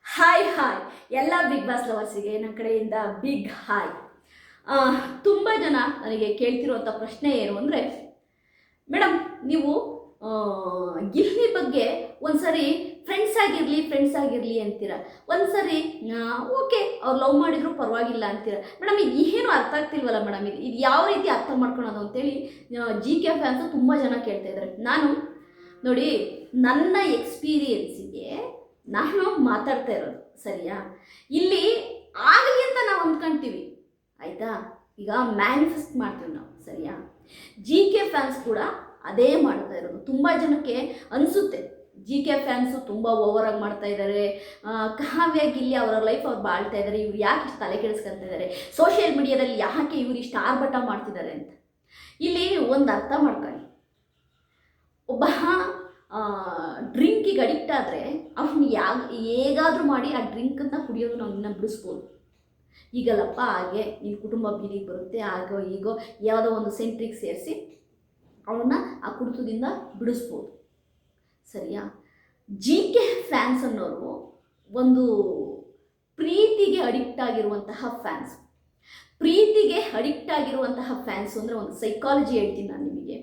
Hi hi ಎಲ್ಲ big boss ಲವರ್ಸಿಗೆ ನನ್ನ ಕಡೆಯಿಂದ ಬಿಗ್ ಹಾಯ್. ತುಂಬ ಜನ ನನಗೆ ಕೇಳ್ತಿರುವಂಥ ಪ್ರಶ್ನೆ ಏನು ಅಂದರೆ, ಮೇಡಮ್ ನೀವು ಗಿಲ್ಲಿ ಬಗ್ಗೆ ಒಂದ್ಸರಿ ಫ್ರೆಂಡ್ಸ್ ಆಗಿರಲಿ ಅಂತೀರ, ಒಂದ್ಸರಿ ಓಕೆ ಅವ್ರು ಲವ್ ಮಾಡಿದ್ರು ಪರವಾಗಿಲ್ಲ ಅಂತೀರ. ಮೇಡಮ್ ಇದು ಏನು ಅರ್ಥ ಆಗ್ತಿಲ್ವಲ್ಲ ಮೇಡಮ್, ಇದು ಯಾವ ರೀತಿ ಅರ್ಥ ಮಾಡ್ಕೊಳೋದು ಅಂತೇಳಿ GK ಫ್ಯಾನ್ಸು ತುಂಬ ಜನ ಕೇಳ್ತಾ ಇದ್ದಾರೆ. ನಾನು ನೋಡಿ, ನನ್ನ ಎಕ್ಸ್ಪೀರಿಯೆನ್ಸಿಗೆ ನಾನು ಮಾತಾಡ್ತಾ ಇರೋದು ಸರಿಯಾ. ಇಲ್ಲಿ ಆಗಲಿ ಅಂತ ನಾವು ಅಂದ್ಕೊಂತೀವಿ, ಆಯಿತಾ. ಈಗ ಮ್ಯಾನಿಫೆಸ್ಟ್ ಮಾಡ್ತೀವಿ ನಾವು, ಸರಿಯಾ. GK ಫ್ಯಾನ್ಸ್ ಕೂಡ ಅದೇ ಮಾಡ್ತಾ ಇರೋದು. ತುಂಬ ಜನಕ್ಕೆ ಅನಿಸುತ್ತೆ GK ಫ್ಯಾನ್ಸು ತುಂಬ ಓವರಾಗಿ ಮಾಡ್ತಾ ಇದ್ದಾರೆ, ಕಾವ್ಯ ಗಿಲ್ಲಿ ಅವರ ಲೈಫ್ ಅವ್ರು ಬಾಳ್ತಾ ಇದ್ದಾರೆ, ಇವ್ರು ಯಾಕೆ ಇಷ್ಟು ತಲೆ ಕೆಡಿಸ್ಕೊತಾ ಇದ್ದಾರೆ, ಸೋಷಿಯಲ್ ಮೀಡಿಯಾದಲ್ಲಿ ಯಾಕೆ ಇವ್ರು ಇಷ್ಟು ಆರ್ಭಟ ಮಾಡ್ತಿದ್ದಾರೆ ಅಂತ. ಇಲ್ಲಿ ಒಂದು ಅರ್ಥ ಮಾಡ್ಕೊಳ್ಳಿ, ಒಬ್ಬ ಡ್ರಿಂಕಿಗೆ ಅಡಿಕ್ಟ್ ಆದರೆ ಅವನು ಹೇಗಾದರೂ ಮಾಡಿ ಆ ಡ್ರಿಂಕನ್ನು ಕುಡಿಯೋದು ನಾವು ಇನ್ನೂ ಬಿಡಿಸ್ಬೋದು. ಈಗಲ್ಲಪ್ಪ ಹಾಗೆ ನಿನ್ನ ಕುಟುಂಬ ಬೀದಿಗೆ ಬರುತ್ತೆ, ಆಗೋ ಈಗೋ ಯಾವುದೋ ಒಂದು ಸೆಂಟ್ರಿಗೆ ಸೇರಿಸಿ ಅವನ್ನ ಆ ಕುಡಿತದಿಂದ ಬಿಡಿಸ್ಬೋದು, ಸರಿಯಾ. GK ಫ್ಯಾನ್ಸ್ ಅನ್ನೋರು ಒಂದು ಪ್ರೀತಿಗೆ ಅಡಿಕ್ಟ್ ಆಗಿರುವಂತಹ ಫ್ಯಾನ್ಸ್. ಪ್ರೀತಿಗೆ ಅಡಿಕ್ಟ್ ಆಗಿರುವಂತಹ ಫ್ಯಾನ್ಸು ಅಂದರೆ ಒಂದು ಸೈಕಾಲಜಿ ಹೇಳ್ತೀನಿ ನಾನು ನಿಮಗೆ.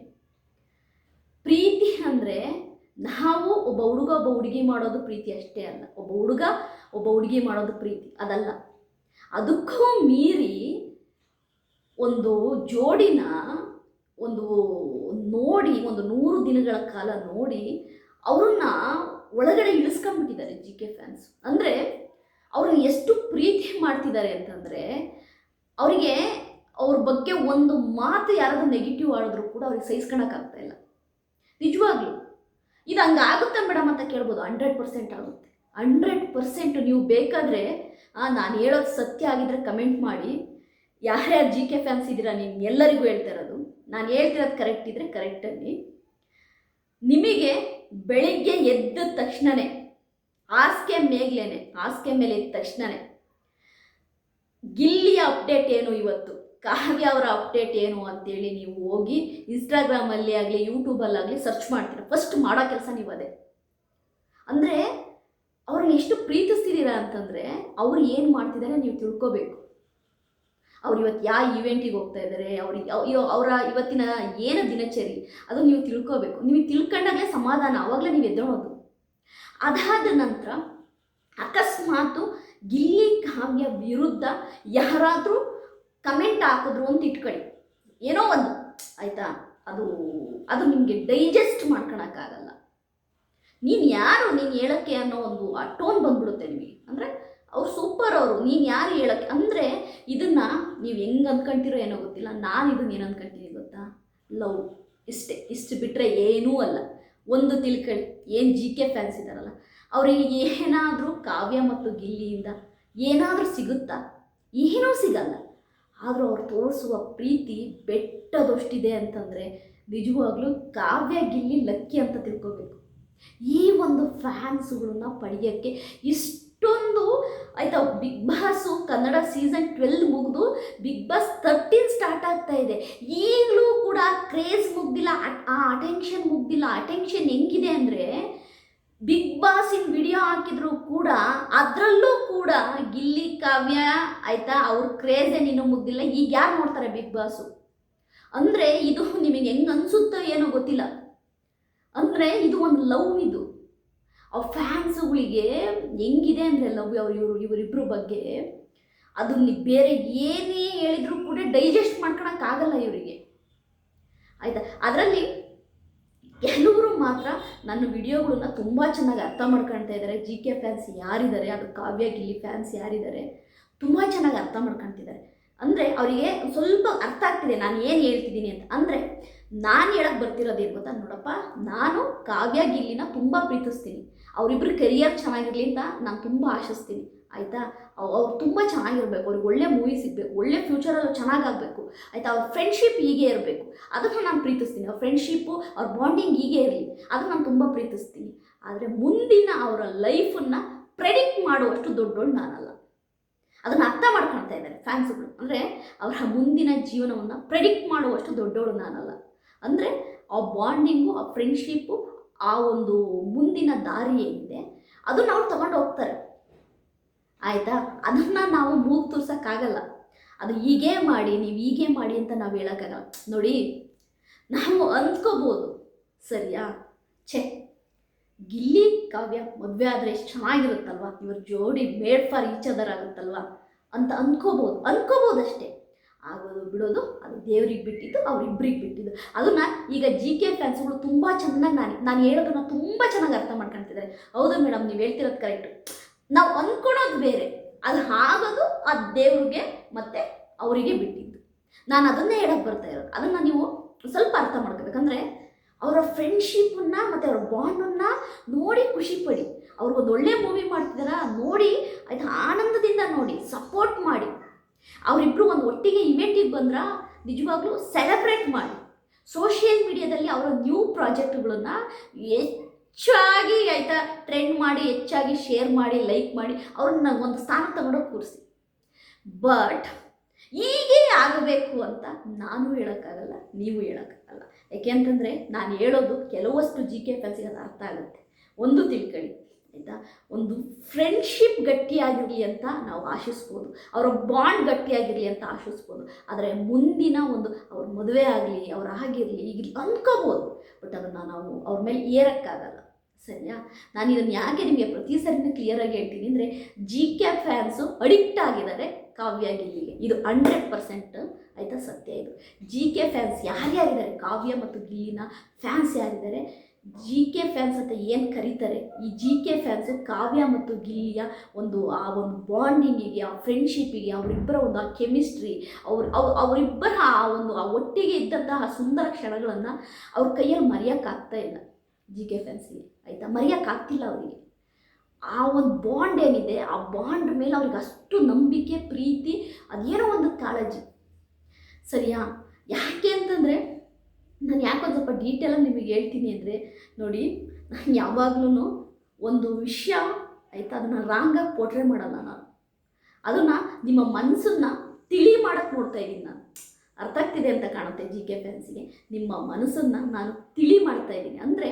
ಪ್ರೀತಿ ಅಂದರೆ ನಾವು ಒಬ್ಬ ಹುಡುಗ ಒಬ್ಬ ಹುಡುಗಿ ಮಾಡೋದು ಪ್ರೀತಿ ಅಷ್ಟೇ ಅಲ್ಲ, ಒಬ್ಬ ಹುಡುಗ ಒಬ್ಬ ಹುಡುಗಿ ಮಾಡೋದು ಪ್ರೀತಿ ಅದಲ್ಲ. ಅದಕ್ಕೂ ಮೀರಿ ಒಂದು ಜೋಡಿನ ನೋಡಿ 100 ದಿನಗಳ ಕಾಲ ನೋಡಿ ಅವ್ರನ್ನ ಒಳಗಡೆ ಇಳಿಸ್ಕೊಂಡ್ಬಿಟ್ಟಿದ್ದಾರೆ GK ಫ್ಯಾನ್ಸ್. ಅಂದರೆ ಅವ್ರನ್ನ ಎಷ್ಟು ಪ್ರೀತಿ ಮಾಡ್ತಿದ್ದಾರೆ ಅಂತಂದರೆ, ಅವರಿಗೆ ಅವ್ರ ಬಗ್ಗೆ ಒಂದು ಮಾತು ಯಾರಾದರೂ ನೆಗೆಟಿವ್ ಆಡಿದ್ರು ಕೂಡ ಅವ್ರಿಗೆ ಸಹಿಸ್ಕೊಳಕ್ಕಾಗ್ತಾ ಇಲ್ಲ. ನಿಜವಾಗ್ಲೂ ಇದು ಹಂಗಾಗುತ್ತೆ ಮೇಡಮ್ ಅಂತ ಕೇಳ್ಬೋದು. 100% ಆಗುತ್ತೆ, 100%. ನೀವು ಬೇಕಾದರೆ ನಾನು ಹೇಳೋದು ಸತ್ಯ ಆಗಿದ್ರೆ ಕಮೆಂಟ್ ಮಾಡಿ. ಯಾರ್ಯಾರು GK ಫ್ಯಾನ್ಸ್ ಇದ್ದೀರಾ ನೀವು ಎಲ್ಲರಿಗೂ ಹೇಳ್ತಾ ಇರೋದು, ನಾನು ಹೇಳ್ತಿರೋದು ಕರೆಕ್ಟ್ ಇದ್ದರೆ ಕರೆಕ್ಟ್ ಅನ್ನಿ. ನಿಮಗೆ ಬೆಳಿಗ್ಗೆ ಎದ್ದ ತಕ್ಷಣವೇ ಹಾಸಿಗೆ ಮೇಲೆ ಎದ್ದ ತಕ್ಷಣವೇ ಗಿಲ್ಲಿಯ ಅಪ್ಡೇಟ್ ಏನು, ಇವತ್ತು ಕಾವ್ಯ ಅವರ ಅಪ್ಡೇಟ್ ಏನು ಅಂತೇಳಿ ನೀವು ಹೋಗಿ ಇನ್ಸ್ಟಾಗ್ರಾಮಲ್ಲಿ ಆಗಲಿ ಯೂಟ್ಯೂಬಲ್ಲಾಗಲಿ ಸರ್ಚ್ ಮಾಡ್ತೀರ. ಫಸ್ಟ್ ಮಾಡೋ ಕೆಲಸ ನೀವು ಅದೇ. ಅಂದರೆ ಅವ್ರನ್ನ ಎಷ್ಟು ಪ್ರೀತಿಸ್ತಿದ್ದೀರಾ ಅಂತಂದರೆ ಅವ್ರು ಏನು ಮಾಡ್ತಿದ್ದಾರೆ ನೀವು ತಿಳ್ಕೊಬೇಕು. ಅವ್ರು ಇವತ್ತು ಯಾವ ಈವೆಂಟಿಗೆ ಹೋಗ್ತಾ ಇದ್ದಾರೆ, ಅವರ ಇವತ್ತಿನ ಏನು ದಿನಚರಿ ಅದು ನೀವು ತಿಳ್ಕೊಬೇಕು. ನಿಮಗೆ ತಿಳ್ಕೊಂಡಾಗಲೇ ಸಮಾಧಾನ, ಆವಾಗಲೇ ನೀವು ಎದ್ದೇಳೋದು. ಅದಾದ ನಂತರ ಅಕಸ್ಮಾತು ಗಿಲ್ಲಿ ಕಾವ್ಯ ವಿರುದ್ಧ ಯಾರಾದರೂ ಕಮೆಂಟ್ ಹಾಕಿದ್ರು ಅಂತ ಇಟ್ಕೊಳ್ಳಿ, ಏನೋ ಒಂದು, ಆಯಿತಾ. ಅದು ನಿಮಗೆ ಡೈಜೆಸ್ಟ್ ಮಾಡ್ಕೊಳಕ್ಕಾಗಲ್ಲ. ನೀನು ಯಾರು, ನೀನು ಹೇಳೋಕ್ಕೆ ಅನ್ನೋ ಒಂದು ಆ ಟೋನ್ ಬಂದ್ಬಿಡುತ್ತೆ ನಿಮಗೆ. ಅಂದರೆ ಅವ್ರು ಸೂಪರ್, ಅವರು ನೀನು ಯಾರು ಹೇಳೋಕ್ಕೆ. ಅಂದರೆ ಇದನ್ನು ನೀವು ಹೆಂಗೆ ಅಂದ್ಕೊಂತೀರೋ ಏನೋ ಗೊತ್ತಿಲ್ಲ, ನಾನು ಇದನ್ನು ಏನು ಅಂದ್ಕೊಂತೀನಿ ಗೊತ್ತಾ, ಲವ್. ಇಷ್ಟು ಬಿಟ್ಟರೆ ಏನೂ ಅಲ್ಲ. ಒಂದು ತಿಳ್ಕೊಳ್ಳಿ, ಏನು GK ಫ್ಯಾನ್ಸ್ ಇದ್ದಾರಲ್ಲ ಅವರಿಗೆ ಏನಾದರೂ ಕಾವ್ಯ ಮತ್ತು ಗಿಲ್ಲಿಯಿಂದ ಏನಾದರೂ ಸಿಗುತ್ತಾ? ಏನೂ ಸಿಗಲ್ಲ. ಆದರೂ ಅವ್ರು ತೋರಿಸುವ ಪ್ರೀತಿ ಬೆಟ್ಟದಷ್ಟಿದೆ ಅಂತಂದರೆ ನಿಜವಾಗ್ಲೂ ಕಾವ್ಯ ಗಿಲ್ಲಿ ಲಕ್ಕಿ ಅಂತ ತಿಳ್ಕೊಬೇಕು. ಈ ಒಂದು ಫ್ಯಾನ್ಸುಗಳನ್ನ ಪಡೆಯೋಕ್ಕೆ ಇಷ್ಟೊಂದು, ಆಯಿತಾ. ಬಿಗ್ ಬಾಸು ಕನ್ನಡ ಸೀಸನ್ 12 ಮುಗಿದು ಬಿಗ್ ಬಾಸ್ 13 ಸ್ಟಾರ್ಟ್ ಆಗ್ತಾ ಇದೆ. ಈಗಲೂ ಕೂಡ ಕ್ರೇಜ್ ಮುಗ್ದಿಲ್ಲ, ಆ ಅಟೆನ್ಷನ್ ಮುಗ್ದಿಲ್ಲ. ಅಟೆನ್ಷನ್ ಹೆಂಗಿದೆ ಅಂದರೆ, ಬಿಗ್ ಬಾಸಿನ ವಿಡಿಯೋ ಹಾಕಿದ್ರು ಕೂಡ ಅದರಲ್ಲೂ ಕೂಡ ಗಿಲ್ಲಿ ಕಾವ್ಯ, ಆಯಿತಾ, ಅವ್ರ ಕ್ರೇಜೇ ಇನ್ನೂ ಮುಗ್ದಿಲ್ಲ. ಈಗ ಯಾರು ನೋಡ್ತಾರೆ ಬಿಗ್ ಬಾಸು? ಅಂದರೆ ಇದು ನಿಮಗೆ ಹೆಂಗೆ ಅನಿಸುತ್ತೋ ಏನೋ ಗೊತ್ತಿಲ್ಲ. ಅಂದರೆ ಇದು ಒಂದು ಲವ್. ಇದು ಆ ಫ್ಯಾನ್ಸುಗಳಿಗೆ ಹೆಂಗಿದೆ ಅಂದರೆ ಲವ್ ಇವರಿಬ್ಬರ ಬಗ್ಗೆ, ಅದು ಬೇರೆ ಏನೇ ಹೇಳಿದರೂ ಕೂಡ ಡೈಜೆಸ್ಟ್ ಮಾಡ್ಕೊಳಕ್ಕಾಗಲ್ಲ ಇವರಿಗೆ, ಆಯಿತಾ. ಅದರಲ್ಲಿ ಕೆಲವರು ಮಾತ್ರ ನನ್ನ ವಿಡಿಯೋಗಳನ್ನ ತುಂಬ ಚೆನ್ನಾಗಿ ಅರ್ಥ ಮಾಡ್ಕೊಳ್ತಾ ಇದ್ದಾರೆ. GK ಫ್ಯಾನ್ಸ್ ಯಾರಿದ್ದಾರೆ, ಅದು ಕಾವ್ಯ ಗಿಲ್ಲಿ ಫ್ಯಾನ್ಸ್ ಯಾರಿದ್ದಾರೆ, ತುಂಬ ಚೆನ್ನಾಗಿ ಅರ್ಥ ಮಾಡ್ಕೊಳ್ತಿದ್ದಾರೆ. ಅಂದರೆ ಅವರಿಗೆ ಸ್ವಲ್ಪ ಅರ್ಥ ಆಗ್ತಿದೆ ನಾನು ಏನು ಹೇಳ್ತಿದ್ದೀನಿ ಅಂತ. ಅಂದರೆ ನಾನು ಹೇಳಕ್ಕೆ ಬರ್ತಿರೋದೇನು ಗೊತ್ತಾ, ನೋಡಪ್ಪ, ನಾನು ಕಾವ್ಯ ಗಿಲ್ಲಿನ ತುಂಬ ಪ್ರೀತಿಸ್ತೀನಿ. ಅವರಿಬ್ಬರು ಕೆರಿಯರ್ ಚೆನ್ನಾಗಿರಲಿ ಅಂತ ನಾನು ತುಂಬ ಆಶಿಸ್ತೀನಿ, ಆಯಿತಾ. ಅವ್ರು ತುಂಬ ಚೆನ್ನಾಗಿರಬೇಕು, ಅವ್ರಿಗೆ ಒಳ್ಳೆ ಮೂವಿ ಸಿಗಬೇಕು, ಒಳ್ಳೆ ಫ್ಯೂಚರಲ್ಲಿ ಚೆನ್ನಾಗಾಗಬೇಕು, ಆಯಿತಾ. ಅವ್ರ ಫ್ರೆಂಡ್ಶಿಪ್ ಹೀಗೆ ಇರಬೇಕು, ಅದನ್ನು ನಾನು ಪ್ರೀತಿಸ್ತೀನಿ. ಅವ್ರ ಫ್ರೆಂಡ್ಶಿಪ್ಪು, ಅವ್ರ ಬಾಂಡಿಂಗ್ ಹೀಗೆ ಇರಲಿ, ಅದನ್ನು ನಾನು ತುಂಬ ಪ್ರೀತಿಸ್ತೀನಿ. ಆದರೆ ಮುಂದಿನ ಅವರ ಲೈಫನ್ನು ಪ್ರೆಡಿಕ್ಟ್ ಮಾಡುವಷ್ಟು ದೊಡ್ಡೋಳು ನಾನಲ್ಲ. ಅದನ್ನು ಅರ್ಥ ಮಾಡ್ಕೊಳ್ತಾ ಇದ್ದಾರೆ ಫ್ಯಾನ್ಸ್ಗಳು. ಅಂದರೆ ಅವರ ಮುಂದಿನ ಜೀವನವನ್ನು ಪ್ರೆಡಿಕ್ಟ್ ಮಾಡುವಷ್ಟು ದೊಡ್ಡೋಳು ನಾನಲ್ಲ. ಅಂದರೆ ಆ ಬಾಂಡಿಂಗು, ಆ ಫ್ರೆಂಡ್ಶಿಪ್ಪು, ಆ ಒಂದು ಮುಂದಿನ ದಾರಿ ಏನಿದೆ ಅದನ್ನು ಅವ್ರು ತಗೊಂಡು ಹೋಗ್ತಾರೆ. ಆಯಿತಾ. ಅದನ್ನು ನಾವು ಮೂಗು ತೋರ್ಸೋಕ್ಕಾಗಲ್ಲ. ಅದು ಹೀಗೇ ಮಾಡಿ, ನೀವು ಹೀಗೆ ಮಾಡಿ ಅಂತ ನಾವು ಹೇಳೋಕ್ಕಾಗಲ್ಲ. ನೋಡಿ, ನಾವು ಅಂದ್ಕೋಬೋದು, ಸರಿಯಾ, ಛೇ ಗಿಲ್ಲಿ ಕಾವ್ಯ ಮದುವೆ ಆದರೆ ಎಷ್ಟು ಚೆನ್ನಾಗಿರುತ್ತಲ್ವ, ಇವ್ರ ಜೋಡಿ ಮೇಡ್ ಫಾರ್ ಈಚ್ ಅದರ್ ಆಗುತ್ತಲ್ವ ಅಂತ ಅನ್ಕೋಬೋದು ಅಷ್ಟೇ. ಆಗೋದು ಬಿಡೋದು ಅದು ದೇವ್ರಿಗೆ ಬಿಟ್ಟಿದ್ದು, ಅವರಿಬ್ಬರಿಗೆ ಬಿಟ್ಟಿದ್ದು. ಅದನ್ನ ಈಗ GK ಫ್ಯಾನ್ಸ್ಗಳು ತುಂಬ ಚೆನ್ನಾಗಿ ನಾನು ಹೇಳೋದನ್ನ ತುಂಬ ಚೆನ್ನಾಗಿ ಅರ್ಥ ಮಾಡ್ಕೊಳ್ತಿದ್ದಾರೆ. ಹೌದು ಮೇಡಮ್, ನೀವು ಹೇಳ್ತಿರೋದು ಕರೆಕ್ಟು. ನಾವು ಅಂದ್ಕೊಳೋದು ಬೇರೆ, ಅದು ಆಗೋದು ಆ ದೇವ್ರಿಗೆ ಮತ್ತು ಅವರಿಗೆ ಬಿಟ್ಟಿದ್ದು. ನಾನು ಅದನ್ನೇ ಹೇಳೋಕ್ಕೆ ಬರ್ತಾ ಇರೋದು. ಅದನ್ನು ನೀವು ಸ್ವಲ್ಪ ಅರ್ಥ ಮಾಡ್ಕೋಬೇಕಂದ್ರೆ, ಅವರ ಫ್ರೆಂಡ್ಶಿಪ್ಪನ್ನು ಮತ್ತು ಅವ್ರ ಬಾಂಡನ್ನು ನೋಡಿ ಖುಷಿ ಪಡಿ. ಅವ್ರಿಗೊಂದು ಒಳ್ಳೆ ಮೂವಿ ಮಾಡ್ತಿದ್ದಾರ ನೋಡಿ, ಆಯ್ತು, ಆನಂದದಿಂದ ನೋಡಿ, ಸಪೋರ್ಟ್ ಮಾಡಿ. ಅವರಿಬ್ಬರು ಒಂದು ಒಟ್ಟಿಗೆ ಇವೆಂಟಿಗೆ ಬಂದ್ರೆ ನಿಜವಾಗ್ಲೂ ಸೆಲೆಬ್ರೇಟ್ ಮಾಡಿ. ಸೋಷಿಯಲ್ ಮೀಡಿಯಾದಲ್ಲಿ ಅವರ ನ್ಯೂ ಪ್ರಾಜೆಕ್ಟ್ಗಳನ್ನು ಹೆಚ್ಚಾಗಿ ಆಯಿತಾ ಟ್ರೆಂಡ್ ಮಾಡಿ, ಹೆಚ್ಚಾಗಿ ಶೇರ್ ಮಾಡಿ, ಲೈಕ್ ಮಾಡಿ, ಅವ್ರನ್ನ ಒಂದು ಸ್ಥಾನ ತಗೊಂಡೋಗಿ ಕೂರಿಸಿ. ಬಟ್ ಹೀಗೆ ಆಗಬೇಕು ಅಂತ ನಾನು ಹೇಳೋಕ್ಕಾಗಲ್ಲ, ನೀವು ಹೇಳೋಕ್ಕಾಗಲ್ಲ. ಯಾಕೆ ಅಂತಂದರೆ ನಾನು ಹೇಳೋದು ಕೆಲವಷ್ಟು GK ಫ್ಯಾನ್ಸಿಗೆ ಅದು ಅರ್ಥ ಆಗುತ್ತೆ. ಒಂದು ತಿಳ್ಕೊಳ್ಳಿ ಆಯಿತಾ, ಒಂದು ಫ್ರೆಂಡ್ಶಿಪ್ ಗಟ್ಟಿಯಾಗಿರಲಿ ಅಂತ ನಾವು ಆಶಿಸ್ಬೋದು, ಅವರ ಬಾಂಡ್ ಗಟ್ಟಿಯಾಗಿರಲಿ ಅಂತ ಆಶಿಸ್ಬೋದು. ಆದರೆ ಮುಂದಿನ ಒಂದು ಅವ್ರ ಮದುವೆ ಆಗಲಿ, ಅವ್ರು ಆಗಿರಲಿ, ಈಗ ಅಂದ್ಕೋಬೋದು. ಬಟ್ ಅದನ್ನು ನಾವು ಅವ್ರ ಮೇಲೆ ಏರೋಕ್ಕಾಗಲ್ಲ, ಸರಿಯಾ. ನಾನು ಇದನ್ನು ಯಾಕೆ ನಿಮಗೆ ಪ್ರತಿ ಸರಿನೂ ಕ್ಲಿಯರಾಗಿ ಹೇಳ್ತೀನಿ ಅಂದರೆ, GK ಫ್ಯಾನ್ಸು ಅಡಿಕ್ಟ್ ಆಗಿದ್ದಾರೆ ಕಾವ್ಯ ಗಿಲ್ಲಿಗೆ. ಇದು 100% ಆಯಿತಾ, ಸತ್ಯ ಇದು. GK ಫ್ಯಾನ್ಸ್ ಯಾರ್ಯಾರಿದ್ದಾರೆ, ಕಾವ್ಯ ಮತ್ತು ಗಿಲ್ಲಿನ ಫ್ಯಾನ್ಸ್ ಯಾರಿದ್ದಾರೆ, GK ಫ್ಯಾನ್ಸ್ ಅಂತ ಏನು ಕರೀತಾರೆ, ಈ GK ಫ್ಯಾನ್ಸು ಕಾವ್ಯ ಮತ್ತು ಗಿಲ್ಲಿಯ ಆ ಒಂದು ಬಾಂಡಿಂಗಿಗೆ, ಆ ಫ್ರೆಂಡ್ಶಿಪ್ಪಿಗೆ, ಅವರಿಬ್ಬರ ಒಂದು ಆ ಕೆಮಿಸ್ಟ್ರಿ, ಅವರಿಬ್ಬರ ಆ ಒಟ್ಟಿಗೆ ಇದ್ದಂತಹ ಸುಂದರ ಕ್ಷಣಗಳನ್ನು ಅವ್ರ ಕೈಯಲ್ಲಿ ಮರೆಯೋಕ್ಕಾಗ್ತಾ ಇಲ್ಲ GK ಫ್ಯಾನ್ಸಿಗೆ, ಆಯಿತಾ, ಮರೆಯೋಕ್ಕಾಗ್ತಿಲ್ಲ ಅವರಿಗೆ. ಆ ಒಂದು ಬಾಂಡ್ ಏನಿದೆ, ಆ ಬಾಂಡ್ ಮೇಲೆ ಅವ್ರಿಗೆ ಅಷ್ಟು ನಂಬಿಕೆ, ಪ್ರೀತಿ, ಅದೇನೋ ಒಂದು ಕಾಳಜಿ, ಸರಿಯಾ. ಯಾಕೆ ಅಂತಂದರೆ, ನಾನು ಯಾಕೊಂದು ಸ್ವಲ್ಪ ಡೀಟೇಲಾಗಿ ನಿಮಗೆ ಹೇಳ್ತೀನಿ ಅಂದರೆ, ನೋಡಿ, ನಾನು ಯಾವಾಗಲೂ ಒಂದು ವಿಷಯ ಆಯಿತಾ, ಅದನ್ನು ರಾಂಗಾಗಿ ಪೋಟ್ರೆ ಮಾಡಲ್ಲ ನಾನು. ಅದನ್ನು ನಿಮ್ಮ ಮನಸ್ಸನ್ನು ತಿಳಿ ಮಾಡೋಕ್ಕೆ ನೋಡ್ತಾ ಇದ್ದೀನಿ ನಾನು. ಅರ್ಥ ಆಗ್ತಿದೆ ಅಂತ ಕಾಣುತ್ತೆ GK ಫ್ಯಾನ್ಸಿಗೆ. ನಿಮ್ಮ ಮನಸ್ಸನ್ನು ನಾನು ತಿಳಿ ಮಾಡ್ತಾ ಇದ್ದೀನಿ. ಅಂದರೆ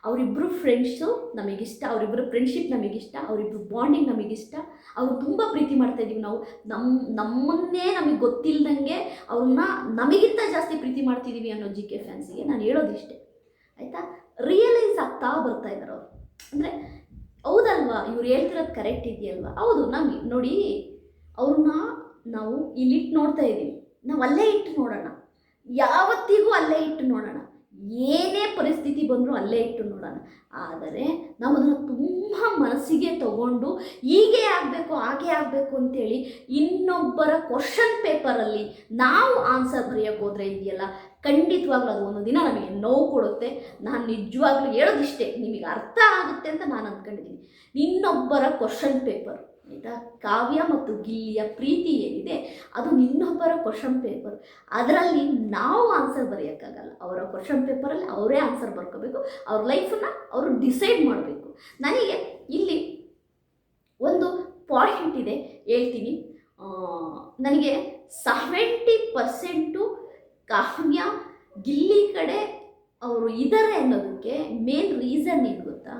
ಅವರಿಬ್ಬರು ಫ್ರೆಂಡ್ಸು ನಮಗಿಷ್ಟ, ಅವರಿಬ್ಬರು ಫ್ರೆಂಡ್ಶಿಪ್ ನಮಗಿಷ್ಟ, ಅವರಿಬ್ಬರು ಬಾಂಡಿಂಗ್ ನಮಗಿಷ್ಟ, ಅವರು ತುಂಬ ಪ್ರೀತಿ ಮಾಡ್ತಾಯಿದ್ದೀವಿ ನಾವು. ನಮ್ಮನ್ನೇ ನಮಗೆ ಗೊತ್ತಿಲ್ಲದಂಗೆ ಅವ್ರನ್ನ ನಮಗಿಂತ ಜಾಸ್ತಿ ಪ್ರೀತಿ ಮಾಡ್ತಿದ್ದೀವಿ ಅನ್ನೋ GK ಫ್ಯಾನ್ಸಿಗೆ ನಾನು ಹೇಳೋದಿಷ್ಟೇ, ಆಯಿತಾ. ರಿಯಲೈಸ್ ಆಗ್ತಾ ಬರ್ತಾ ಇದ್ದಾರೆ ಅವರು. ಅಂದರೆ ಹೌದಲ್ವಾ, ಇವ್ರು ಹೇಳ್ತಿರೋದು ಕರೆಕ್ಟ್ ಇದೆಯಲ್ವಾ. ಹೌದು, ನಮಗೆ ನೋಡಿ, ಅವ್ರನ್ನ ನಾವು ಇಲ್ಲಿಟ್ಟು ನೋಡ್ತಾ ಇದ್ದೀವಿ, ನಾವು ಅಲ್ಲೇ ಇಟ್ಟು ನೋಡೋಣ, ಯಾವತ್ತಿಗೂ ಅಲ್ಲೇ ಇಟ್ಟು ನೋಡೋಣ, ಏನೇ ಪರಿಸ್ಥಿತಿ ಬಂದರೂ ಅಲ್ಲೇ ಇಟ್ಟು ನೋಡೋಣ. ಆದರೆ ನಾವು ಅದನ್ನು ತುಂಬ ಮನಸ್ಸಿಗೆ ತಗೊಂಡು ಹೀಗೆ ಆಗಬೇಕು, ಹಾಗೆ ಆಗಬೇಕು ಅಂತೇಳಿ ಇನ್ನೊಬ್ಬರ ಕ್ವಶನ್ ಪೇಪರಲ್ಲಿ ನಾವು ಆನ್ಸರ್ ಬರೆಯೋಕ್ಕೆ ಹೋದರೆ ಇದೆಯಲ್ಲ, ಖಂಡಿತವಾಗ್ಲೂ ಅದು ಒಂದು ದಿನ ನಮಗೆ ನೋವು ಕೊಡುತ್ತೆ. ನಾನು ನಿಜವಾಗ್ಲೂ ಹೇಳೋದಿಷ್ಟೇ, ನಿಮಗೆ ಅರ್ಥ ಆಗುತ್ತೆ ಅಂತ ನಾನು ಅಂದ್ಕೊಂಡಿದ್ದೀನಿ. ಇನ್ನೊಬ್ಬರ ಕ್ವಶನ್ ಪೇಪರ್, ಆಯಿತಾ, ಕಾವ್ಯ ಮತ್ತು ಗಿಲ್ಲಿಯ ಪ್ರೀತಿ ಏನಿದೆ ಅದು ಇನ್ನೊಬ್ಬರ ಕ್ವಶನ್ ಪೇಪರ್. ಅದರಲ್ಲಿ ನಾವು ಆನ್ಸರ್ ಬರೆಯೋಕ್ಕಾಗಲ್ಲ. ಅವರ ಕ್ವಶನ್ ಪೇಪರಲ್ಲಿ ಅವರೇ ಆನ್ಸರ್ ಬರ್ಕೋಬೇಕು, ಅವ್ರ ಲೈಫನ್ನು ಅವರು ಡಿಸೈಡ್ ಮಾಡಬೇಕು. ನನಗೆ ಇಲ್ಲಿ ಒಂದು ಪಾಯಿಂಟ್ ಇದೆ, ಹೇಳ್ತೀನಿ. ನನಗೆ 70% ಕಾವ್ಯ ಗಿಲ್ಲಿ ಕಡೆ ಅವರು ಇದ್ದಾರೆ ಅನ್ನೋದಕ್ಕೆ ಮೇನ್ ರೀಸನ್ ಏನು ಗೊತ್ತಾ,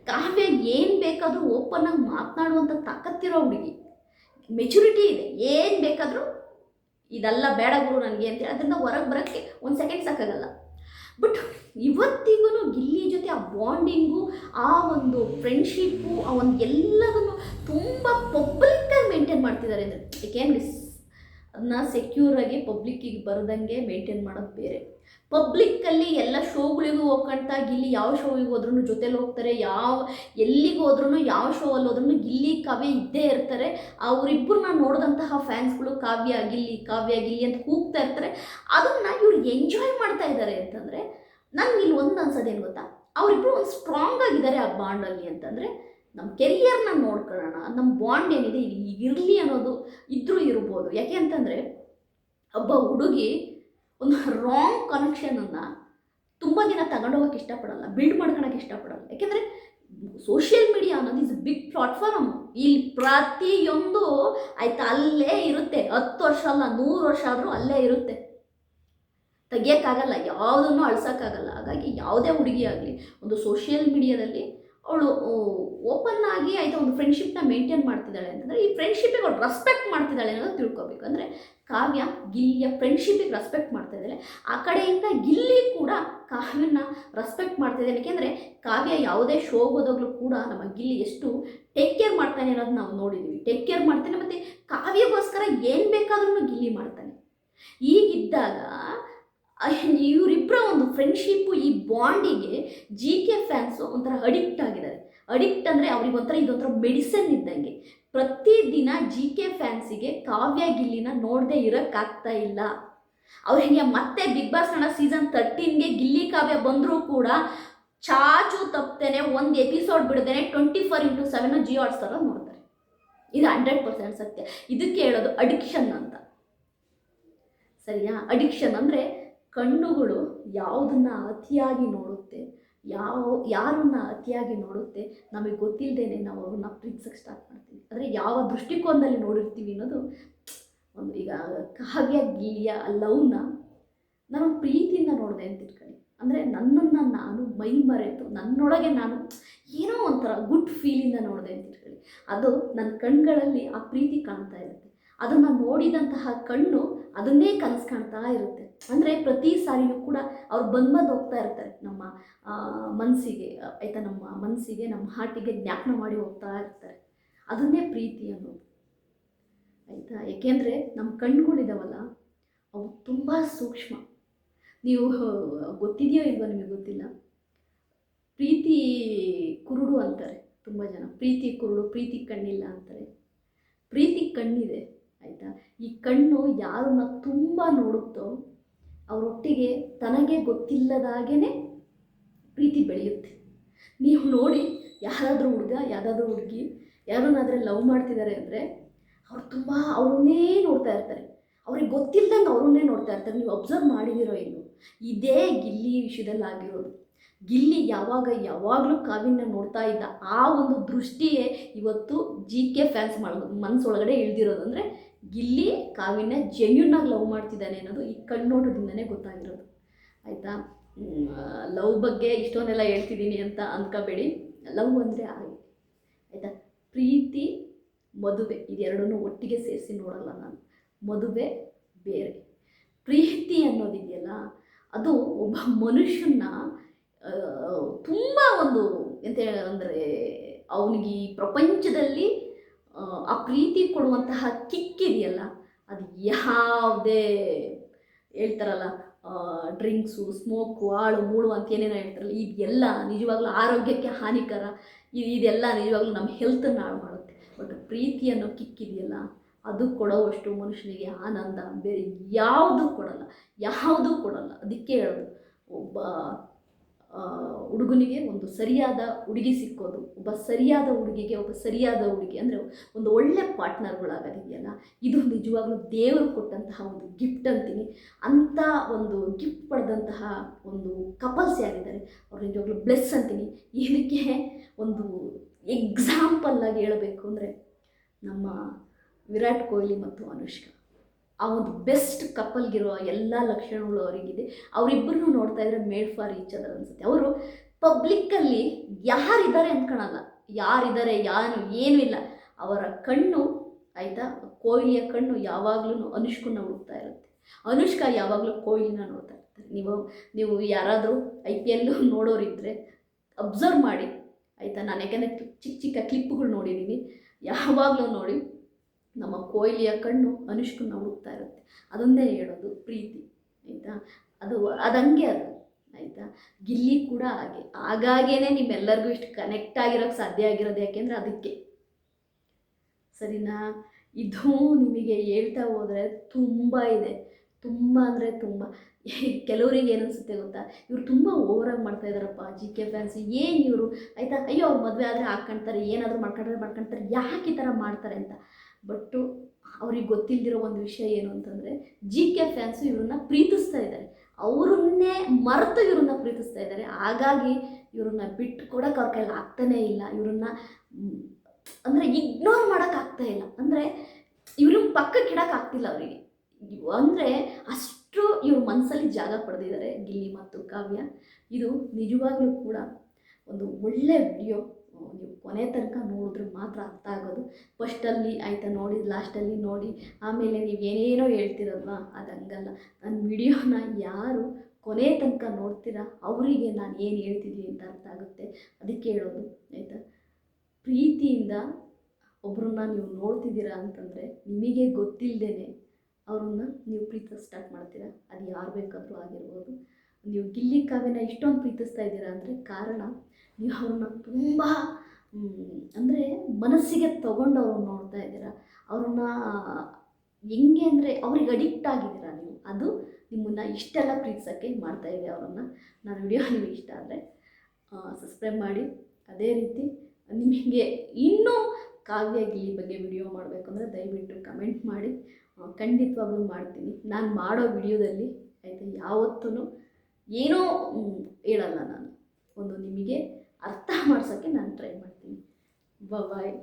ಕಾವ್ಯ ಏನು ಬೇಕಾದರೂ ಓಪನ್ನಾಗಿ ಮಾತನಾಡುವಂಥ ತಾಕತ್ತಿರೋ ಹುಡುಗಿ, ಮೆಚುರಿಟಿ ಇದೆ. ಏನು ಬೇಕಾದರೂ ಇದೆಲ್ಲ ಬೇಡ ಗುರು ನನಗೆ ಅಂತೇಳಿ ಅದರಿಂದ ಹೊರಗೆ ಬರೋಕ್ಕೆ ಒಂದು ಸೆಕೆಂಡ್ ಸಾಕಾಗಲ್ಲ. ಬಟ್ ಇವತ್ತಿಗೂ ಗಿಲ್ಲಿ ಜೊತೆ ಆ ಬಾಂಡಿಂಗು, ಆ ಒಂದು ಫ್ರೆಂಡ್ಶಿಪ್ಪು, ಆ ಒಂದು ಎಲ್ಲದನ್ನು ತುಂಬ ಪಬ್ಲಿಕ್ಕಾಗಿ ಮೇಂಟೈನ್ ಮಾಡ್ತಿದ್ದಾರೆ. ಅಂದರೆ ಏಕೆಂದರೆ ಅದನ್ನ ಸೆಕ್ಯೂರಾಗಿ ಪಬ್ಲಿಕ್ಕಿಗೆ ಬರದಂಗೆ ಮೇಂಟೈನ್ ಮಾಡೋದು ಬೇರೆ. ಪಬ್ಲಿಕ್ಕಲ್ಲಿ ಎಲ್ಲ ಶೋಗಳಿಗೂ ಹೋಗ್ಕೊಂತ ಗಿಲ್ಲಿ ಯಾವ ಶೋವಿಗೆ ಹೋದ್ರೂ ಜೊತೆಲಿ ಹೋಗ್ತಾರೆ, ಎಲ್ಲಿಗೆ ಹೋದ್ರೂ, ಯಾವ ಶೋ ಅಲ್ಲಿ ಹೋದ್ರೂ ಗಿಲ್ಲಿ ಕಾವ್ಯ ಇದ್ದೇ ಇರ್ತಾರೆ. ಅವರಿಬ್ಬರನ್ನ ನೋಡಿದಂತಹ ಫ್ಯಾನ್ಸ್ಗಳು ಕಾವ್ಯ ಗಿಲ್ಲಿ ಅಂತ ಕೂಗ್ತಾ ಇರ್ತಾರೆ. ಅದನ್ನು ಇವ್ರು ಎಂಜಾಯ್ ಮಾಡ್ತಾ ಇದ್ದಾರೆ ಅಂತಂದರೆ ನನಗೆ ಇಲ್ಲಿ ಒಂದು ಅನ್ಸೋದೇನು ಗೊತ್ತಾ, ಅವರಿಬ್ಬರು ಒಂದು ಸ್ಟ್ರಾಂಗ್ ಆಗಿದ್ದಾರೆ ಆ ಬಾಂಡಲ್ಲಿ. ಅಂತಂದರೆ ನಮ್ಮ ಕೆರಿಯರ್ನ ನೋಡ್ಕೊಳ್ಳೋಣ, ನಮ್ಮ ಬಾಂಡ್ ಏನಿದೆ ಇರಲಿ ಅನ್ನೋದು ಇದ್ರೂ ಇರ್ಬೋದು. ಯಾಕೆ ಅಂತಂದರೆ ಒಬ್ಬ ಹುಡುಗಿ ಒಂದು ರಾಂಗ್ ಕನೆಕ್ಷನನ್ನು ತುಂಬ ದಿನ ತಗೊಂಡೋಗೋಕ್ಕೆ ಇಷ್ಟಪಡಲ್ಲ, ಬಿಲ್ಡ್ ಮಾಡ್ಕೊಳಕ್ಕೆ ಇಷ್ಟಪಡಲ್ಲ. ಯಾಕೆಂದರೆ ಸೋಷಿಯಲ್ ಮೀಡಿಯಾ ಅನ್ನೋದು ಇಸ್ ಬಿಗ್ ಪ್ಲಾಟ್ಫಾರ್ಮ್. ಇಲ್ಲಿ ಪ್ರತಿಯೊಂದು ಆಯಿತಾ ಅಲ್ಲೇ ಇರುತ್ತೆ. 10 ವರ್ಷ ಅಲ್ಲ, 100 ವರ್ಷ ಆದರೂ ಅಲ್ಲೇ ಇರುತ್ತೆ, ತೆಗಿಯೋಕ್ಕಾಗಲ್ಲ, ಯಾವುದನ್ನು ಅಳ್ಸೋಕ್ಕಾಗಲ್ಲ. ಹಾಗಾಗಿ ಯಾವುದೇ ಹುಡುಗಿ ಆಗಲಿ ಒಂದು ಸೋಷಿಯಲ್ ಮೀಡಿಯಾದಲ್ಲಿ ಅವಳು ಓಪನ್ ಆಗಿ ಆಗಿ ಆಯಿತಾ ಒಂದು ಫ್ರೆಂಡ್ಶಿಪ್ನ ಮೇಂಟೈನ್ ಮಾಡ್ತಿದ್ದಾಳೆ ಅಂತಂದರೆ ಈ ಫ್ರೆಂಡ್ಶಿಪ್ಪಿಗೆ ಅವ್ರು ರೆಸ್ಪೆಕ್ಟ್ ಮಾಡ್ತಿದ್ದಾಳೆ ಅನ್ನೋದು ತಿಳ್ಕೊಬೇಕು. ಅಂದರೆ ಕಾವ್ಯ ಗಿಲ್ಲಿಯ ಫ್ರೆಂಡ್ಶಿಪ್ಪಿಗೆ ರೆಸ್ಪೆಕ್ಟ್ ಮಾಡ್ತಾ ಇದ್ದಾಳೆ, ಆ ಕಡೆಯಿಂದ ಗಿಲ್ಲಿ ಕೂಡ ಕಾವ್ಯನ ರೆಸ್ಪೆಕ್ಟ್ ಮಾಡ್ತಾ ಇದ್ದಾನೆ. ಯಾಕೆಂದರೆ ಕಾವ್ಯ ಯಾವುದೇ ಶೋಗೆ ಹೋದಾಗಲೂ ಕೂಡ ನಮ್ಮ ಗಿಲ್ಲಿ ಎಷ್ಟು ಟೇಕ್ ಕೇರ್ ಮಾಡ್ತಾನೆ ಅನ್ನೋದು ನಾವು ನೋಡಿದ್ದೀವಿ. ಟೇಕ್ ಕೇರ್ ಮಾಡ್ತಾನೆ ಮತ್ತು ಕಾವ್ಯಗೋಸ್ಕರ ಏನು ಬೇಕಾದ್ರೂ ಗಿಲ್ಲಿ ಮಾಡ್ತಾನೆ. ಈಗಿದ್ದಾಗ ಇವರಿಬ್ಬರ ಒಂದು ಫ್ರೆಂಡ್ಶಿಪ್ಪು, ಈ ಬಾಂಡಿಗೆ GK ಫ್ಯಾನ್ಸು ಒಂಥರ ಅಡಿಕ್ಟ್ ಆಗಿದ್ದಾರೆ. ಅಡಿಕ್ಟ್ ಅಂದರೆ ಅವ್ರಿಗೊಂಥರ ಇದೊಂಥರ ಮೆಡಿಸನ್ ಇದ್ದಂಗೆ. ಪ್ರತಿದಿನ GK ಫ್ಯಾನ್ಸಿಗೆ ಕಾವ್ಯ ಗಿಲ್ಲಿನ ನೋಡದೆ ಇರೋಕ್ಕಾಗ್ತಾ ಇಲ್ಲ. ಅವರಿಗೆ ಮತ್ತೆ ಬಿಗ್ ಬಾಸ್ ಕನ್ನಡ ಸೀಸನ್ 13ಗೆ ಗಿಲ್ಲಿ ಕಾವ್ಯ ಬಂದರೂ ಕೂಡ ಚಾಚು ತಪ್ಪದೇನೆ ಒಂದು ಎಪಿಸೋಡ್ ಬಿಡದೇನೆ 24/7 ಜಿಯೋ ಹಾಟ್ಸ್ಟಾರ್ ನೋಡ್ತಾರೆ. ಇದು 100% ಸತ್ಯ. ಇದಕ್ಕೆ ಹೇಳೋದು ಅಡಿಕ್ಷನ್ ಅಂತ. ಸರಿಯಾ? ಅಡಿಕ್ಷನ್ ಅಂದರೆ ಕಣ್ಣುಗಳು ಯಾವುದನ್ನ ಅತಿಯಾಗಿ ನೋಡುತ್ತೆ, ಯಾರನ್ನ ಅತಿಯಾಗಿ ನೋಡುತ್ತೆ, ನಮಗೆ ಗೊತ್ತಿಲ್ಲದೇನೆ ನಾವು ಅವ್ರನ್ನ ಪ್ರೀತಿಸಕ್ಕೆ ಸ್ಟಾರ್ಟ್ ಮಾಡ್ತೀವಿ. ಅಂದರೆ ಯಾವ ದೃಷ್ಟಿಕೋನದಲ್ಲಿ ನೋಡಿರ್ತೀವಿ ಅನ್ನೋದು ಒಂದು. ಈಗ ಕಾವ್ಯ ಗಿಲ್ಲಿಯ ಲವ್ನ ನಾನು ಪ್ರೀತಿಯಿಂದ ನೋಡಿದೆ ಅಂತ ಇಟ್ಕೊಳ್ಳಿ. ಅಂದರೆ ನನ್ನನ್ನು ನಾನು ಮೈ ಮರೆತು ನನ್ನೊಳಗೆ ನಾನು ಏನೋ ಒಂಥರ ಗುಡ್ ಫೀಲಿಂದ ನೋಡಿದೆ ಅಂತ ಇಟ್ಕೊಳ್ಳಿ. ಅದು ನನ್ನ ಕಣ್ಗಳಲ್ಲಿ ಆ ಪ್ರೀತಿ ಕಾಣ್ತಾ ಇರುತ್ತೆ. ಅದನ್ನು ನೋಡಿದಂತಹ ಕಣ್ಣು ಅದನ್ನೇ ಕನಸು ಕಾಣ್ತಾ ಇರುತ್ತೆ. ಅಂದರೆ ಪ್ರತಿ ಸಾರಿನೂ ಕೂಡ ಅವ್ರು ಬಂದು ಹೋಗ್ತಾ ಇರ್ತಾರೆ ನಮ್ಮ ಮನಸ್ಸಿಗೆ, ಆಯಿತಾ, ನಮ್ಮ ಮನಸ್ಸಿಗೆ, ನಮ್ಮ ಹಾರ್ಟಿಗೆ ಜ್ಞಾಪನ ಮಾಡಿ ಹೋಗ್ತಾ ಇರ್ತಾರೆ. ಅದನ್ನೇ ಪ್ರೀತಿ ಅನ್ನೋದು, ಆಯಿತಾ. ಏಕೆಂದರೆ ನಮ್ಮ ಕಣ್ಣುಗಳಿದಾವಲ್ಲ ಅವು ತುಂಬ ಸೂಕ್ಷ್ಮ. ನೀವು ಗೊತ್ತಿದೆಯೋ ಇಲ್ವೋ ನಿಮಗೆ ಗೊತ್ತಿಲ್ಲ, ಪ್ರೀತಿ ಕುರುಡು ಅಂತಾರೆ ತುಂಬ ಜನ. ಪ್ರೀತಿ ಕುರುಡು, ಪ್ರೀತಿ ಕಣ್ಣಿಲ್ಲ ಅಂತಾರೆ. ಪ್ರೀತಿ ಕಣ್ಣಿದೆ, ಆಯಿತಾ. ಈ ಕಣ್ಣು ಯಾರನ್ನ ತುಂಬ ನೋಡುತ್ತೋ ಅವರೊಟ್ಟಿಗೆ ತನಗೆ ಗೊತ್ತಿಲ್ಲದಾಗೇ ಪ್ರೀತಿ ಬೆಳೆಯುತ್ತೆ. ನೀವು ನೋಡಿ, ಯಾರಾದರೂ ಹುಡುಗ, ಯಾವುದಾದ್ರೂ ಹುಡುಗಿ ಯಾರನ್ನಾದರೆ ಲವ್ ಮಾಡ್ತಿದ್ದಾರೆ ಅಂದರೆ ಅವ್ರು ತುಂಬ ಅವ್ರನ್ನೇ ನೋಡ್ತಾ ಇರ್ತಾರೆ. ಅವ್ರಿಗೆ ಗೊತ್ತಿಲ್ಲದಂಗೆ ಅವ್ರನ್ನೇ ನೋಡ್ತಾ ಇರ್ತಾರೆ. ನೀವು ಅಬ್ಸರ್ವ್ ಮಾಡಿದಿರೋ ಇನ್ನು ಇದೇ ಗಿಲ್ಲಿ ವಿಷಯದಲ್ಲಿ ಆಗಿರೋದು. ಗಿಲ್ಲಿ ಯಾವಾಗಲೂ ಕಾವ್ಯನ ನೋಡ್ತಾ ಇದ್ದ ಆ ಒಂದು ದೃಷ್ಟಿಯೇ ಇವತ್ತು GK ಫ್ಯಾನ್ಸ್ ಮನಸ್ಸೊಳಗಡೆ ಇಳ್ದಿರೋದು. ಅಂದರೆ ಗಿಲ್ಲಿ ಕಾವ್ಯನ ಜೆನ್ಯೂನಾಗಿ ಲವ್ ಮಾಡ್ತಿದ್ದಾನೆ ಅನ್ನೋದು ಈ ಕಣ್ಣೋಟದಿಂದನೇ ಗೊತ್ತಾಗಿರೋದು, ಆಯಿತಾ. ಲವ್ ಬಗ್ಗೆ ಇಷ್ಟೊಂದೆಲ್ಲ ಹೇಳ್ತಿದ್ದೀನಿ ಅಂತ ಅಂದ್ಕೋಬೇಡಿ. ಲವ್ ಅಂದರೆ ಹಾಗೆ, ಆಯಿತಾ. ಪ್ರೀತಿ, ಮದುವೆ ಇದೆರಡನ್ನೂ ಒಟ್ಟಿಗೆ ಸೇರಿಸಿ ನೋಡಲ್ಲ ನಾನು. ಮದುವೆ ಬೇರೆ, ಪ್ರೀತಿ ಅನ್ನೋದಿದೆಯಲ್ಲ ಅದು ಒಬ್ಬ ಮನುಷ್ಯನ ತುಂಬ ಒಂದು ಎಂತ ಅಂದರೆ ಅವನಿಗೆ ಈ ಪ್ರಪಂಚದಲ್ಲಿ ಆ ಪ್ರೀತಿ ಕೊಡುವಂತಹ ಕಿಕ್ಕಿದೆಯಲ್ಲ ಅದು ಯಾವುದೇ ಹೇಳ್ತಾರಲ್ಲ ಡ್ರಿಂಕ್ಸು, ಸ್ಮೋಕು, ಆಳು ಮೂಳು ಅಂತ ಏನೇನೋ ಹೇಳ್ತಾರಲ್ಲ, ಇದೆಲ್ಲ ನಿಜವಾಗ್ಲೂ ಆರೋಗ್ಯಕ್ಕೆ ಹಾನಿಕರ. ಇದೆಲ್ಲ ನಿಜವಾಗ್ಲೂ ನಮ್ಮ ಹೆಲ್ತನ್ನು ಹಾಳು ಮಾಡುತ್ತೆ. ಬಟ್ ಪ್ರೀತಿ ಅನ್ನೋ ಕಿಕ್ಕಿದೆಯಲ್ಲ ಅದು ಕೊಡೋವಷ್ಟು ಮನುಷ್ಯನಿಗೆ ಆನಂದ ಬೇರೆ ಯಾವುದೂ ಕೊಡಲ್ಲ. ಅದಕ್ಕೆ ಹೇಳೋದು, ಒಬ್ಬ ಹುಡುಗನಿಗೆ ಒಂದು ಸರಿಯಾದ ಹುಡುಗಿ ಸಿಕ್ಕೋದು, ಒಬ್ಬ ಸರಿಯಾದ ಹುಡುಗಿಗೆ ಒಬ್ಬ ಸರಿಯಾದ ಹುಡುಗಿ ಅಂದರೆ ಒಂದು ಒಳ್ಳೆ ಪಾರ್ಟ್ನರ್ಗಳಾಗೋದಿದೆಯಲ್ಲ, ಇದು ನಿಜವಾಗ್ಲೂ ದೇವರು ಕೊಟ್ಟಂತಹ ಒಂದು ಗಿಫ್ಟ್ ಅಂತೀನಿ. ಅಂಥ ಒಂದು ಗಿಫ್ಟ್ ಪಡೆದಂತಹ ಒಂದು ಕಪಲ್ಸ್ ಯಾರಿದ್ದಾರೆ ಅವ್ರು ನಿಜವಾಗ್ಲೂ ಬ್ಲೆಸ್ ಅಂತೀನಿ. ಇದಕ್ಕೆ ಒಂದು ಎಕ್ಸಾಂಪಲ್ಲಾಗಿ ಹೇಳಬೇಕು ಅಂದರೆ ನಮ್ಮ ವಿರಾಟ್ ಕೊಹ್ಲಿ ಮತ್ತು ಅನುಷ್ಕಾ, ಆ ಒಂದು ಬೆಸ್ಟ್ ಕಪಲ್ಗಿರೋ ಎಲ್ಲ ಲಕ್ಷಣಗಳು ಅವರಿಗಿದೆ. ಅವರಿಬ್ಬರನ್ನೂ ನೋಡ್ತಾ ಇದ್ರೆ ಮೇಡ್ ಫಾರ್ ಈಚ್ ಅದರ್ ಅನಿಸುತ್ತೆ. ಅವರು ಪಬ್ಲಿಕ್ಕಲ್ಲಿ ಯಾರಿದ್ದಾರೆ ಅಂದ್ಕೊಳಲ್ಲ, ಯಾರಿದ್ದಾರೆ ಏನೂ ಇಲ್ಲ. ಅವರ ಕಣ್ಣು, ಆಯಿತಾ, ಕೊಹ್ಲಿಯ ಕಣ್ಣು ಯಾವಾಗಲೂ ಅನುಷ್ಕನ್ನ ಹುಡುಕ್ತಾ ಇರುತ್ತೆ, ಅನುಷ್ಕಾ ಯಾವಾಗಲೂ ಕೊಹ್ಲಿನ ನೋಡ್ತಾ ಇರ್ತಾರೆ. ನೀವು ಯಾರಾದರೂ IPL ನೋಡೋರಿದ್ದರೆ ಅಬ್ಸರ್ವ್ ಮಾಡಿ, ಆಯಿತಾ. ನಾನು ಯಾಕೆಂದರೆ ಚಿಕ್ಕ ಕ್ಲಿಪ್ಗಳು ನೋಡಿದ್ದೀನಿ, ಯಾವಾಗಲೂ ನೋಡಿ ನಮ್ಮ ಕೊಹ್ಲಿಯ ಕಣ್ಣು ಅನುಷ್ಕನ್ನ ಹುಡುಕ್ತಾ ಇರುತ್ತೆ. ಅದನ್ನೇ ಹೇಳೋದು ಪ್ರೀತಿ, ಆಯಿತಾ. ಅದಂಗೆ ಅದು, ಆಯಿತಾ. ಗಿಲ್ಲಿ ಕೂಡ ಹಾಗೇ ನಿಮ್ಮೆಲ್ಲರಿಗೂ ಇಷ್ಟು ಕನೆಕ್ಟ್ ಆಗಿರೋಕ್ಕೆ ಸಾಧ್ಯ ಆಗಿರೋದು ಯಾಕೆಂದರೆ ಅದಕ್ಕೆ, ಸರಿನಾ. ಇದು ನಿಮಗೆ ಹೇಳ್ತಾ ಹೋದರೆ ತುಂಬ ಇದೆ, ತುಂಬ ಅಂದರೆ ತುಂಬ. ಕೆಲವರಿಗೆ ಏನನ್ಸುತ್ತೆ ಗೊತ್ತಾ, ಇವ್ರು ತುಂಬ ಓವರಾಗಿ ಮಾಡ್ತಾ ಇದ್ದಾರಪ್ಪ GK ಫ್ಯಾನ್ಸ್, ಏನು ಇವರು, ಆಯಿತಾ. ಅಯ್ಯೋ ಅವ್ರು ಮದುವೆ ಆದರೆ ಹಾಕ್ಕೊಳ್ತಾರೆ, ಏನಾದರೂ ಮಾಡ್ಕೊಳ್ತಾರೆ, ಯಾಕೆ ಈ ಥರ ಮಾಡ್ತಾರೆ ಅಂತ. ಬಟ್ಟು ಅವ್ರಿಗೆ ಗೊತ್ತಿಲ್ಲದಿರೋ ಒಂದು ವಿಷಯ ಏನು ಅಂತಂದರೆ GK ಫ್ಯಾನ್ಸು ಇವ್ರನ್ನ ಪ್ರೀತಿಸ್ತಾ ಇದ್ದಾರೆ, ಅವರನ್ನೇ ಮರೆತು ಇವ್ರನ್ನ ಪ್ರೀತಿಸ್ತಾ ಇದ್ದಾರೆ. ಹಾಗಾಗಿ ಇವ್ರನ್ನ ಬಿಟ್ಟು ಕೊಡೋಕೆ ಅವ್ರ ಕೈಲಿ ಆಗ್ತಾನೇ ಇಲ್ಲ. ಇವ್ರನ್ನ ಅಂದರೆ ಇಗ್ನೋರ್ ಮಾಡೋಕ್ಕಾಗ್ತಾ ಇಲ್ಲ, ಅಂದರೆ ಇವ್ರನ್ನ ಪಕ್ಕಕ್ಕೆ ಇಡೋಕ್ಕಾಗ್ತಿಲ್ಲ ಅವರಿಗೆ. ಅಂದರೆ ಅಷ್ಟು ಇವ್ರ ಮನಸ್ಸಲ್ಲಿ ಜಾಗ ಪಡೆದಿದ್ದಾರೆ ಗಿಲ್ಲಿ ಮತ್ತು ಕಾವ್ಯ. ಇದು ನಿಜವಾಗ್ಲೂ ಕೂಡ ಒಂದು ಒಳ್ಳೆಯ ವಿಡಿಯೋ ನೀವು ಕೊನೆ ತನಕ ನೋಡಿದ್ರೆ ಮಾತ್ರ ಅರ್ಥ ಆಗೋದು. ಫಸ್ಟಲ್ಲಿ ಆಯಿತಾ ನೋಡಿ, ಲಾಸ್ಟಲ್ಲಿ ನೋಡಿ, ಆಮೇಲೆ ನೀವು ಏನೇನೋ ಹೇಳ್ತಿರಲ್ವ, ಅದು ಹಂಗಲ್ಲ. ನನ್ನ ವಿಡಿಯೋನ ಯಾರು ಕೊನೆ ತನಕ ನೋಡ್ತೀರಾ ಅವರಿಗೆ ನಾನು ಏನು ಹೇಳ್ತಿದ್ದೀನಿ ಅಂತ ಅರ್ಥ ಆಗುತ್ತೆ. ಅದಕ್ಕೆ ಹೇಳೋದು ಆಯಿತಾ. ಪ್ರೀತಿಯಿಂದ ಒಬ್ಬರನ್ನ ನೀವು ನೋಡ್ತಿದ್ದೀರಾ ಅಂತಂದರೆ ನಿಮಗೆ ಗೊತ್ತಿಲ್ಲದೇ ಅವ್ರನ್ನ ನೀವು ಪ್ರೀತಿಸೋಕೆ ಸ್ಟಾರ್ಟ್ ಮಾಡ್ತೀರಾ. ಅದು ಯಾರು ಬೇಕಾದರೂ ಆಗಿರ್ಬೋದು. ನೀವು ಗಿಲ್ಲಿ ಕಾವ್ಯನ ಇಷ್ಟೊಂದು ಪ್ರೀತಿಸ್ತಾ ಇದ್ದೀರಾ ಅಂದರೆ ಕಾರಣ ನೀವು ಅವ್ರನ್ನ ತುಂಬ ಅಂದರೆ ಮನಸ್ಸಿಗೆ ತೊಗೊಂಡು ಅವ್ರನ್ನ ನೋಡ್ತಾ ಇದ್ದೀರಾ. ಅವ್ರನ್ನ ಹೆಂಗೆ ಅಂದರೆ ಅವ್ರಿಗೆ ಅಡಿಕ್ಟ್ ಆಗಿದ್ದೀರಾ ನೀವು. ಅದು ನಿಮ್ಮನ್ನು ಇಷ್ಟೆಲ್ಲ ಪ್ರೀತಿಸೋಕ್ಕೆ ಮಾಡ್ತಾಯಿದೆ ಅವ್ರನ್ನ. ನಾನು ವಿಡಿಯೋ ನಿಮಗೆ ಇಷ್ಟ ಆದರೆ ಸಬ್ಸ್ಕ್ರೈಬ್ ಮಾಡಿ. ಅದೇ ರೀತಿ ನಿಮಗೆ ಇನ್ನೂ ಕಾವ್ಯ ಗಿಲ್ಲಿ ಬಗ್ಗೆ ವಿಡಿಯೋ ಮಾಡಬೇಕು ಅಂದರೆ ದಯವಿಟ್ಟು ಕಮೆಂಟ್ ಮಾಡಿ. ಖಂಡಿತವಾಗ್ಲೂ ಮಾಡ್ತೀನಿ. ನಾನು ಮಾಡೋ ವಿಡಿಯೋದಲ್ಲಿ ಆಯಿತಾ ಯಾವತ್ತೂ ಏನೋ ಹೇಳಲ್ಲ ನಾನು. ಒಂದು ನಿಮಗೆ ಅರ್ಥ ಮಾಡ್ಸೋಕ್ಕೆ ನಾನು ಟ್ರೈ ಮಾಡ್ತೀನಿ. ಬಾಯ್.